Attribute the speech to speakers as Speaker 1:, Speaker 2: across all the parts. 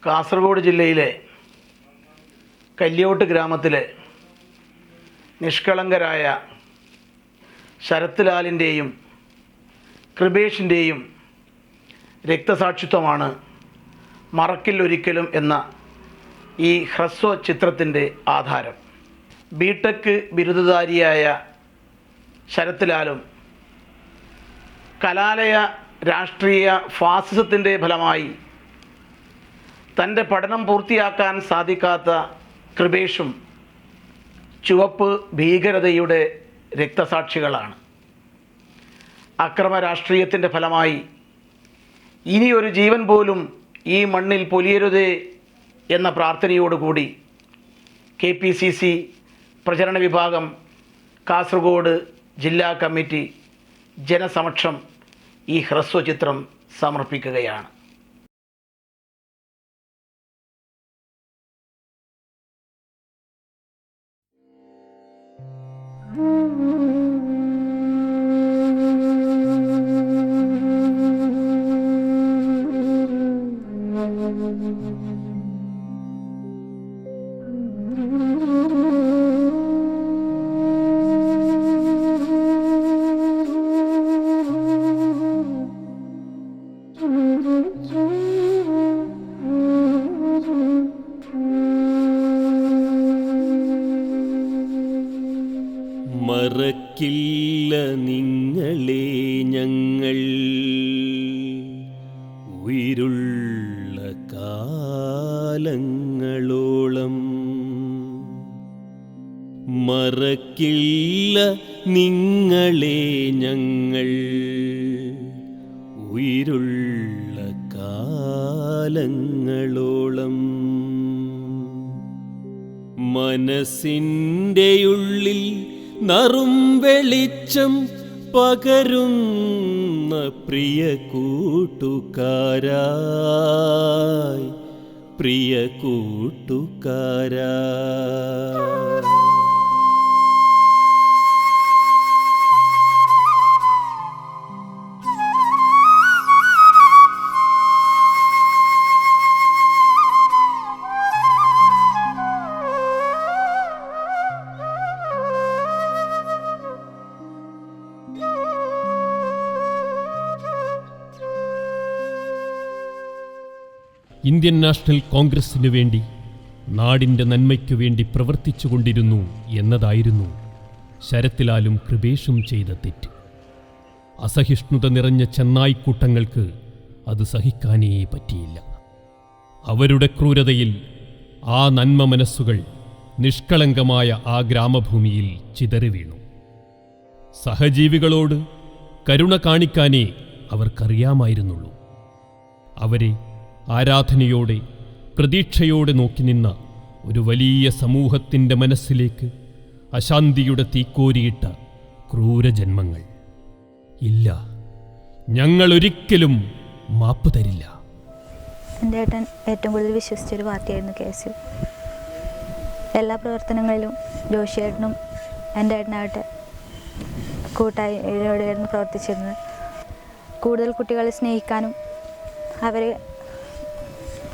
Speaker 1: കാസർഗോഡ് ജില്ലയിലെ കല്യോട്ട് ഗ്രാമത്തിലെ നിഷ്കളങ്കരായ ശരത് ലാലിൻ്റെയും കൃപേഷിൻ്റെയും രക്തസാക്ഷിത്വമാണ് മറക്കില്ലൊരിക്കലും എന്ന ഈ ഹ്രസ്വ ചിത്രത്തിൻ്റെ ആധാരം. ബിടെക് ബിരുദധാരിയായ ശരത് ലാലും കലാലയ രാഷ്ട്രീയ ഫാസിസത്തിൻ്റെ ഫലമായി തൻ്റെ പഠനം പൂർത്തിയാക്കാൻ സാധിക്കാത്ത കൃപേഷും ചുവപ്പ് ഭീകരതയുടെ രക്തസാക്ഷികളാണ്. അക്രമ രാഷ്ട്രീയത്തിൻ്റെ ഫലമായി ഇനിയൊരു ജീവൻ പോലും ഈ മണ്ണിൽ പൊലിയരുതേ എന്ന പ്രാർത്ഥനയോടുകൂടി KPCC പ്രചരണ വിഭാഗം കാസർഗോഡ് ജില്ലാ കമ്മിറ്റി ജനസമക്ഷം ഈ ഹ്രസ്വചിത്രം സമർപ്പിക്കുകയാണ്.
Speaker 2: മറക്കില്ല നിങ്ങളെ ഞങ്ങൾ ഉயிருള്ള കാലങ്ങളോളം. മറക്കില്ല നിങ്ങളെ ഞങ്ങൾ ഉயிருള്ള കാലങ്ങളോളം. മനസ്സിൻ്റെ ഉള്ളിൽ നറും വെളിച്ചം പകരുന്ന പ്രിയ കൂട്ടുകാരായി, പ്രിയ കൂട്ടുകാരായി.
Speaker 3: ഇന്ത്യൻ നാഷണൽ കോൺഗ്രസിനു വേണ്ടി, നാടിൻ്റെ നന്മയ്ക്കു വേണ്ടി പ്രവർത്തിച്ചു കൊണ്ടിരുന്നു എന്നതായിരുന്നു ശരത് ലാലും കൃപേഷും ചെയ്ത തെറ്റ്. അസഹിഷ്ണുത നിറഞ്ഞ ചെന്നായ്ക്കൂട്ടങ്ങൾക്ക് അത് സഹിക്കാനേ പറ്റിയില്ല. അവരുടെ ക്രൂരതയിൽ ആ നന്മ മനസ്സുകൾ നിഷ്കളങ്കമായ ആ ഗ്രാമഭൂമിയിൽ ചിതറി വീണു. സഹജീവികളോട് കരുണ കാണിക്കാനേ അവർക്കറിയാമായിരുന്നുള്ളൂ. അവരെ ആരാധനയോടെ, പ്രതീക്ഷയോടെ നോക്കി നിന്ന ഒരു വലിയ സമൂഹത്തിൻ്റെ മനസ്സിലേക്ക് അശാന്തിയുടെ തീക്കോരിയിട്ട ക്രൂരജന്മങ്ങൾ. ഇല്ല, ഞങ്ങളൊരിക്കലും മാപ്പ് തരില്ല.
Speaker 4: എൻ്റെ ഏട്ടൻ ഏറ്റവും കൂടുതൽ വിശ്വസിച്ചൊരു പാർട്ടിയായിരുന്നു KSU. എല്ലാ പ്രവർത്തനങ്ങളിലും ജോഷിയേട്ടനും എൻ്റെ ഏട്ടനാകട്ടെ കൂട്ടായ്മയോടെയായിരുന്നു പ്രവർത്തിച്ചിരുന്നത്. കൂടുതൽ കുട്ടികളെ സ്നേഹിക്കാനും അവരെ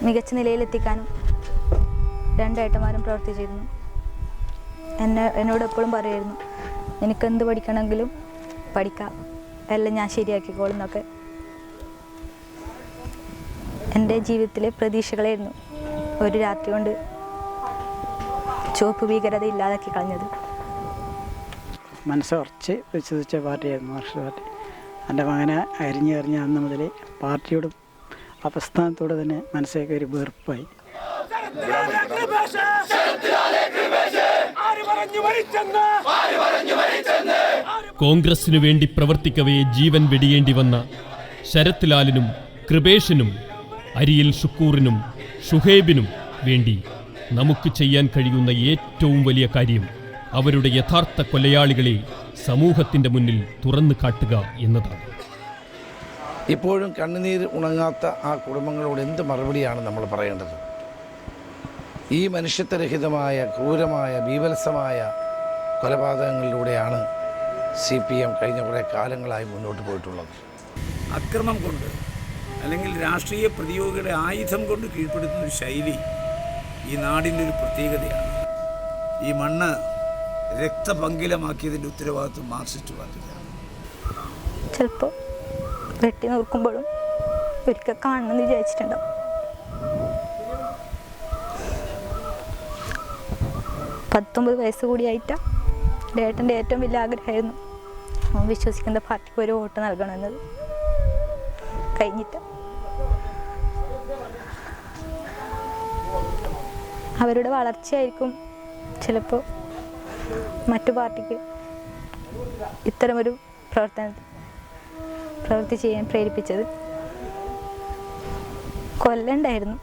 Speaker 4: മികച്ച നിലയിലെത്തിക്കാനും രണ്ടേട്ടന്മാരും പ്രവർത്തിച്ചിരുന്നു. എന്നോട് എപ്പോഴും പറയുമായിരുന്നു, നിനക്കെന്ത് പഠിക്കണമെങ്കിലും പഠിക്കാം, എല്ലാം ഞാൻ ശരിയാക്കിക്കോളും എന്നൊക്കെ. എൻ്റെ ജീവിതത്തിലെ പ്രതീക്ഷകളായിരുന്നു ഒരു രാത്രി കൊണ്ട് ചുവപ്പ് ഭീകരത ഇല്ലാതാക്കി കളഞ്ഞത്.
Speaker 5: മനസ്സുറച്ച് വിശ്വസിച്ച പാർട്ടിയായിരുന്നു മാർക്സിസ്റ്റ് പാർട്ടി. എൻ്റെ മകനെ അരിഞ്ഞ് അന്ന് മുതൽ പാർട്ടിയോടും ആ പ്രസ്ഥാനത്തോടെ തന്നെ മനസ്സിലേക്ക് ഒരു വെറുപ്പായി.
Speaker 3: കോൺഗ്രസിനു വേണ്ടി പ്രവർത്തിക്കവേ ജീവൻ വെടിയേണ്ടി വന്ന ശരത് ലാലിനും കൃപേഷിനും അരിയിൽ ഷുക്കൂറിനും ഷുഹൈബിനും വേണ്ടി നമുക്ക് ചെയ്യാൻ കഴിയുന്ന ഏറ്റവും വലിയ കാര്യം അവരുടെ യഥാർത്ഥ കൊലയാളികളെ സമൂഹത്തിൻ്റെ മുന്നിൽ തുറന്നു കാട്ടുക എന്നതാണ്.
Speaker 6: ഇപ്പോഴും കണ്ണുനീർ ഉണങ്ങാത്ത ആ കുടുംബങ്ങളോട് എന്ത് മറുപടിയാണ് നമ്മൾ പറയേണ്ടത്? ഈ മനുഷ്യത്വരഹിതമായ, ക്രൂരമായ, ബീഭത്സമായ കൊലപാതകങ്ങളിലൂടെയാണ് CPM കഴിഞ്ഞ കുറേ കാലങ്ങളായി മുന്നോട്ട് പോയിട്ടുള്ളത്.
Speaker 7: അക്രമം കൊണ്ട് അല്ലെങ്കിൽ രാഷ്ട്രീയ പ്രതിയോഗികളെ ആയുധം കൊണ്ട് കീഴ്പ്പെടുത്തുന്ന ഒരു ശൈലി ഈ നാടിൻ്റെ ഒരു പ്രത്യേകതയാണ്. ഈ മണ്ണ് രക്തപങ്കിലമാക്കിയതിൻ്റെ ഉത്തരവാദിത്വം മാർക്സിസ്റ്റ് പാർട്ടിക്കാണ്.
Speaker 4: ചിലപ്പോൾ വെട്ടി നോക്കുമ്പോഴും ഒരിക്കൽ കാണണമെന്ന് വിചാരിച്ചിട്ടുണ്ടാവും. പത്തൊമ്പത് വയസ്സ് കൂടിയായിട്ടാണ് ഏട്ടൻ്റെ ഏറ്റവും വലിയ ആഗ്രഹമായിരുന്നു അവൻ വിശ്വസിക്കുന്ന പാർട്ടിക്ക് ഒരു വോട്ട് നൽകണമെന്നത്. കഴിഞ്ഞിട്ട് അവരുടെ വളർച്ചയായിരിക്കും ചിലപ്പോൾ മറ്റു പാർട്ടിക്ക് ഇത്തരമൊരു പ്രവൃത്തി ചെയ്യാൻ പ്രേരിപ്പിച്ചത്. കൊല്ലണ്ടായിരുന്നു,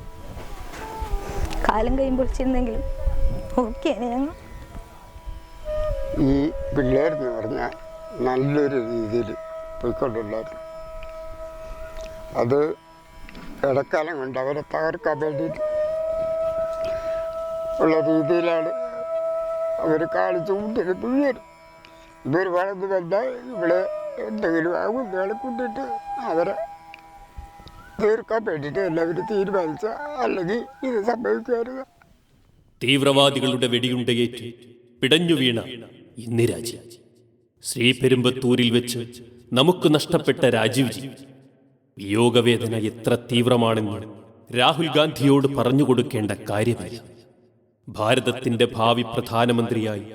Speaker 4: കാലം കഴിയുമ്പോൾ ചെന്നെങ്കിലും ഓക്കെ ഞങ്ങൾ.
Speaker 8: ഈ പിള്ളേരെന്ന് പറഞ്ഞാൽ നല്ലൊരു രീതിയിൽ പോയിക്കൊണ്ടുണ്ടായിരുന്നു. അത് ഇടക്കാലം കൊണ്ട് അവരെ തകർക്കാൻ വേണ്ടിയിട്ട് ഉള്ള രീതിയിലാണ് അവർ കാണിച്ചു കൂട്ടിയത്. പിള്ളേർ ഇവർ വളർന്നു വന്നാൽ ഇവിടെ എന്തെങ്കിലും ആകുന്നയാളെ കൂട്ടിയിട്ട് അവരെ തീർക്കാൻ വേണ്ടിയിട്ട് എല്ലാവരും തീരുമാനിച്ച, അല്ലെങ്കിൽ ഇത് സംഭവിക്കുമായിരുന്നു.
Speaker 3: തീവ്രവാദികളുടെ വെടിയുണ്ടയേറ്റ് പിടഞ്ഞു വീണ ഇന്ദിരാജി, ശ്രീപെരുമ്പത്തൂരിൽ വെച്ച് നമുക്ക് നഷ്ടപ്പെട്ട രാജീവ്ജി. വിയോഗവേദന എത്ര തീവ്രമാണെന്ന് രാഹുൽ ഗാന്ധിയോട് പറഞ്ഞുകൊടുക്കേണ്ട കാര്യമില്ല. ഭാരതത്തിന്റെ ഭാവി പ്രധാനമന്ത്രിയായി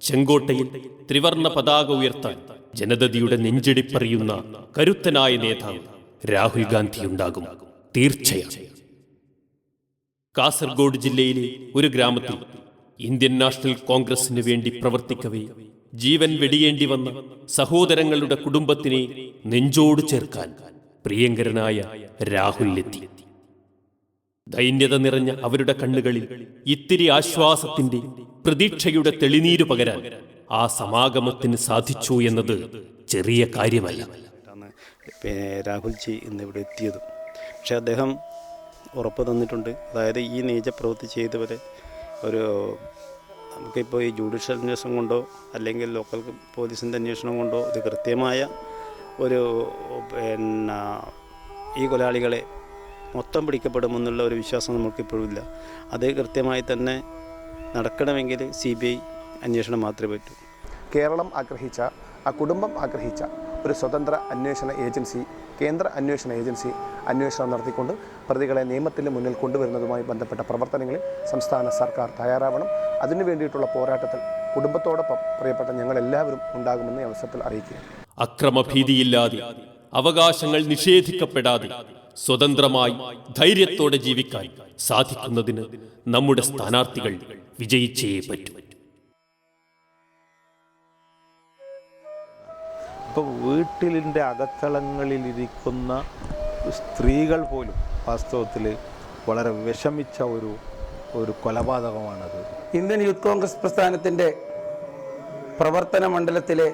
Speaker 3: ചെങ്കോട്ടയിൽ ത്രിവർണ പതാക ഉയർത്താൻ ജനതയുടെ നെഞ്ചിടിപ്പറിയുന്ന കരുത്തനായ നേതാവ് രാഹുൽ ഗാന്ധിയുണ്ടാകും, തീർച്ചയായും. കാസർഗോഡ് ജില്ലയിലെ ഒരു ഗ്രാമത്തിൽ ഇന്ത്യൻ നാഷണൽ കോൺഗ്രസിന് വേണ്ടി പ്രവർത്തിക്കവേ ജീവൻ വെടിയേണ്ടി വന്ന സഹോദരങ്ങളുടെ കുടുംബത്തിനെ നെഞ്ചോട് ചേർക്കാൻ പ്രിയങ്കരനായ രാഹുലിലെത്തി. ദൈന്യത നിറഞ്ഞ അവരുടെ കണ്ണുകളിൽ ഇത്തിരി ആശ്വാസത്തിന്റെ, പ്രതീക്ഷയുടെ തെളിനീരു പകരാൻ ആ സമാഗമത്തിന് സാധിച്ചു എന്നത് ചെറിയ കാര്യമല്ല.
Speaker 9: രാഹുൽജി ഇന്നിവിടെ എത്തിയതും പക്ഷെ അദ്ദേഹം ഉറപ്പ് തന്നിട്ടുണ്ട്. അതായത് ഈ നീചപ്രവൃത്തി ചെയ്തവരെ ഒരു നമുക്കിപ്പോൾ ഈ ജുഡീഷ്യൽ അന്വേഷണം കൊണ്ടോ അല്ലെങ്കിൽ ലോക്കൽ പോലീസിൻ്റെ അന്വേഷണം കൊണ്ടോ ഇത് കൃത്യമായ ഒരു ഈ കൊലയാളികളെ മൊത്തം പിടിക്കപ്പെടുമെന്നുള്ള ഒരു വിശ്വാസം നമുക്കിപ്പോഴും ഇല്ല. അത് കൃത്യമായി തന്നെ നടക്കണമെങ്കിൽ CBI അന്വേഷണം മാത്രമേ പറ്റൂ.
Speaker 10: കേരളം ആഗ്രഹിച്ച, ആ കുടുംബം ആഗ്രഹിച്ച ഒരു സ്വതന്ത്ര അന്വേഷണ ഏജൻസി, കേന്ദ്ര അന്വേഷണ ഏജൻസി അന്വേഷണം നടത്തിക്കൊണ്ട് പ്രതികളെ നിയമത്തിന് മുന്നിൽ കൊണ്ടുവരുന്നതുമായി ബന്ധപ്പെട്ട പ്രവർത്തനങ്ങളിൽ സംസ്ഥാന സർക്കാർ തയ്യാറാവണം. അതിനു വേണ്ടിയിട്ടുള്ള പോരാട്ടത്തിൽ കുടുംബത്തോടൊപ്പം പ്രിയപ്പെട്ട ഞങ്ങളെല്ലാവരും ഉണ്ടാകുമെന്ന് അവസരത്തിൽ അറിയിക്കുക.
Speaker 3: അക്രമഭീതിയില്ലാതെ, അവകാശങ്ങൾ നിഷേധിക്കപ്പെടാതെ സ്വതന്ത്രമായി ധൈര്യത്തോടെ ജീവിക്കാൻ സാധിക്കുന്നതിന് നമ്മുടെ സ്ഥാനാർത്ഥികൾ വിജയിച്ചേ പറ്റൂ.
Speaker 11: ഇപ്പോൾ വീട്ടിലിൻ്റെ അകത്തളങ്ങളിലിരിക്കുന്ന സ്ത്രീകൾ പോലും വാസ്തവത്തിൽ വളരെ വിഷമിച്ച ഒരു കൊലപാതകമാണത്.
Speaker 1: ഇന്ത്യൻ യൂത്ത് കോൺഗ്രസ് പ്രസ്ഥാനത്തിൻ്റെ പ്രവർത്തന മണ്ഡലത്തിലെ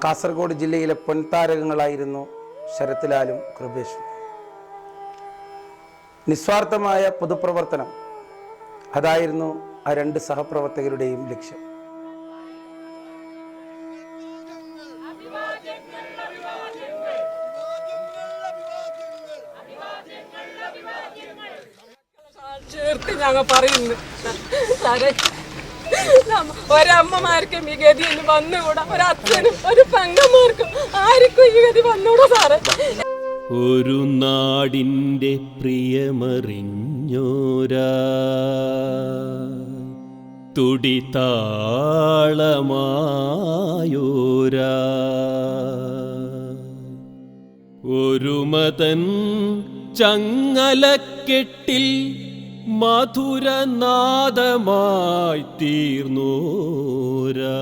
Speaker 1: കാസർഗോഡ് ജില്ലയിലെ പൊൻതാരകങ്ങളായിരുന്നു ശരത് ലാലും കൃപേഷും. നിസ്വാർത്ഥമായ പൊതുപ്രവർത്തനം, അതായിരുന്നു ആ രണ്ട് സഹപ്രവർത്തകരുടെയും ലക്ഷ്യം.
Speaker 12: ചേർത്ത് ഞങ്ങൾ പറയുന്നു സാറേ, ഒരമ്മമാർക്കും ഈ ഗതി ഇനി വന്നുകൂടാ, ഒരച്ഛനും ഒരു പെങ്ങന്മാർക്കും ആർക്കും ഈ ഗതി വന്നൂടാ സാറേ.
Speaker 2: ഒരു നാടിൻ്റെ പ്രിയമറിഞ്ഞോരാ തുടിതാളമായോരാ ഒരു മതൻ ചങ്ങലക്കെട്ടിൽ മധുരനാദമായി തീർന്നോരാ.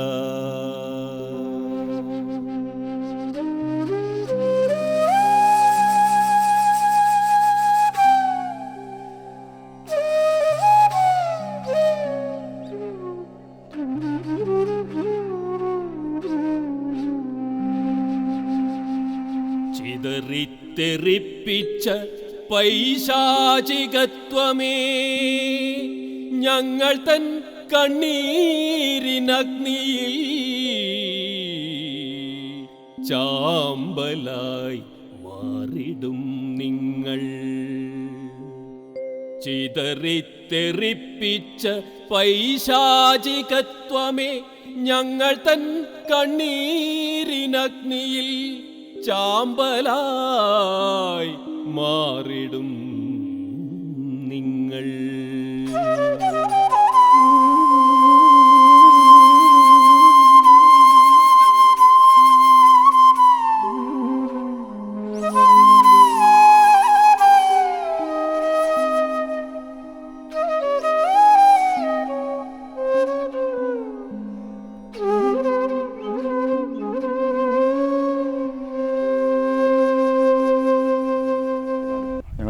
Speaker 2: ചിതറിത്തെറിപ്പിച്ച പൈശാചികത്വമേ, ഞങ്ങൾ തൻ കണ്ണീരിനഗ്നിയിൽ ചാമ്പലായി മാറിടും നിങ്ങൾ. ചിതറിത്തെറിപ്പിച്ച പൈശാചികത്വമേ, ഞങ്ങൾ തൻ കണ്ണീരിനഗ്നിയിൽ ചാമ്പലായി മാറിടും നിങ്ങൾ.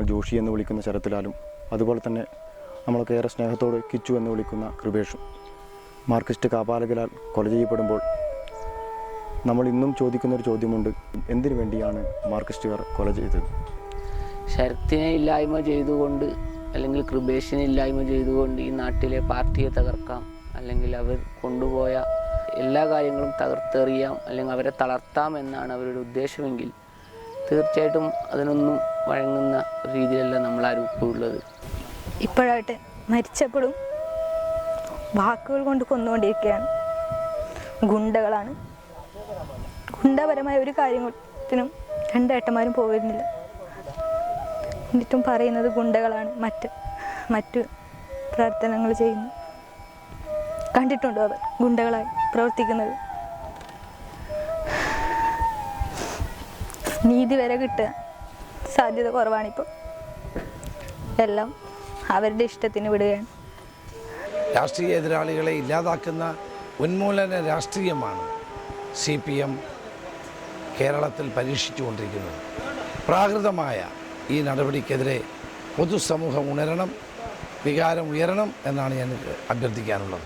Speaker 13: ജോഷി എന്ന് വിളിക്കുന്ന ശരത്ലാലും, അതുപോലെ തന്നെ നമ്മളൊക്കെ ഏറെ സ്നേഹത്തോട് കിച്ചു എന്ന് വിളിക്കുന്ന കൃപേഷും മാർക്സിസ്റ്റ് കാപാലകലാൽ കൊല ചെയ്യപ്പെടുമ്പോൾ നമ്മൾ ഇന്നും ചോദിക്കുന്നൊരു ചോദ്യമുണ്ട്, എന്തിനു വേണ്ടിയാണ് മാർക്സിസ്റ്റുകാർ കൊല ചെയ്തത്?
Speaker 14: ശരത്തിനെ ഇല്ലായ്മ ചെയ്തുകൊണ്ട് അല്ലെങ്കിൽ കൃപേഷിനെ ഇല്ലായ്മ ചെയ്തുകൊണ്ട് ഈ നാട്ടിലെ പാർട്ടിയെ തകർക്കാം, അല്ലെങ്കിൽ അവർ കൊണ്ടുപോയ എല്ലാ കാര്യങ്ങളും തകർത്തെറിയാം, അല്ലെങ്കിൽ അവരെ തളർത്താം എന്നാണ് അവരുടെ ഉദ്ദേശമെങ്കിൽ തീർച്ചയായിട്ടും അതിനൊന്നും വഴങ്ങുന്ന രീതിയിലല്ല നമ്മളാരും ഇപ്പോൾ ഉള്ളത്.
Speaker 4: ഇപ്പോഴായിട്ട് മരിച്ചപ്പോഴും വാക്കുകൾ കൊണ്ട് കൊന്നുകൊണ്ടിരിക്കുകയാണ്. ഗുണ്ടകളാണ്. ഗുണ്ടപരമായ ഒരു കാര്യത്തിനും രണ്ടേട്ടന്മാരും പോയിരുന്നില്ല. എന്നിട്ടും പറയുന്നത് ഗുണ്ടകളാണ്, മറ്റ് പ്രവർത്തനങ്ങൾ ചെയ്യുന്നു. കണ്ടിട്ടുണ്ടോ അവർ ഗുണ്ടകളായി പ്രവർത്തിക്കുന്നത്? നീതി വരെ കിട്ടുക സാധ്യത കുറവാണിപ്പോൾ. എല്ലാം അവരുടെ ഇഷ്ടത്തിന് വിടുകയാണ്.
Speaker 6: രാഷ്ട്രീയ എതിരാളികളെ ഇല്ലാതാക്കുന്ന ഉന്മൂലന രാഷ്ട്രീയമാണ് CPM കേരളത്തിൽ പരീക്ഷിച്ചുകൊണ്ടിരിക്കുന്നത്. പ്രാകൃതമായ ഈ നടപടിക്കെതിരെ പൊതുസമൂഹം ഉണരണം, വികാരം ഉയരണം എന്നാണ് ഞാൻ അഭ്യർത്ഥിക്കാനുള്ളത്.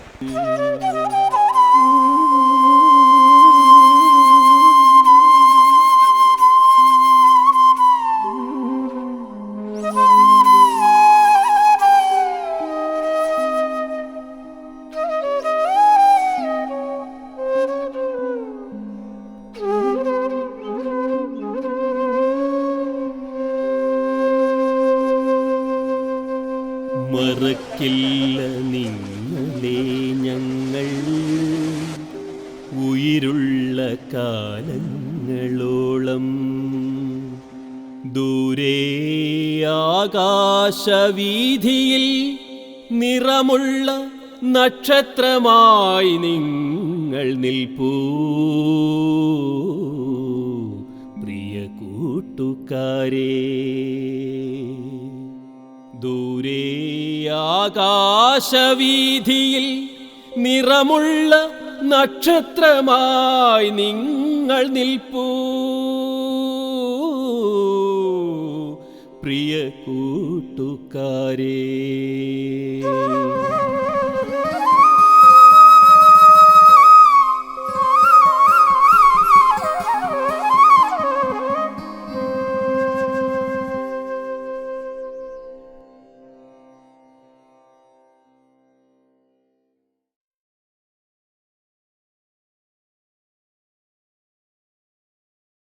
Speaker 2: മറക്കില്ല നിങ്ങളെ ഞങ്ങൾ ഉயிருള്ള കാലങ്ങളോളം. ദൂരെ ആകാശവീഥിയിൽ നിറമുള്ള നക്ഷത്രമായി നിങ്ങൾ നിൽപ്പൂ പ്രിയ കൂട്ടുകാരേ. ദൂരെ ആകാശവീഥിയിൽ നിറമുള്ള നക്ഷത്രമായി നിങ്ങൾ നിൽപ്പൂ പ്രിയ കൂട്ടുകാരേ.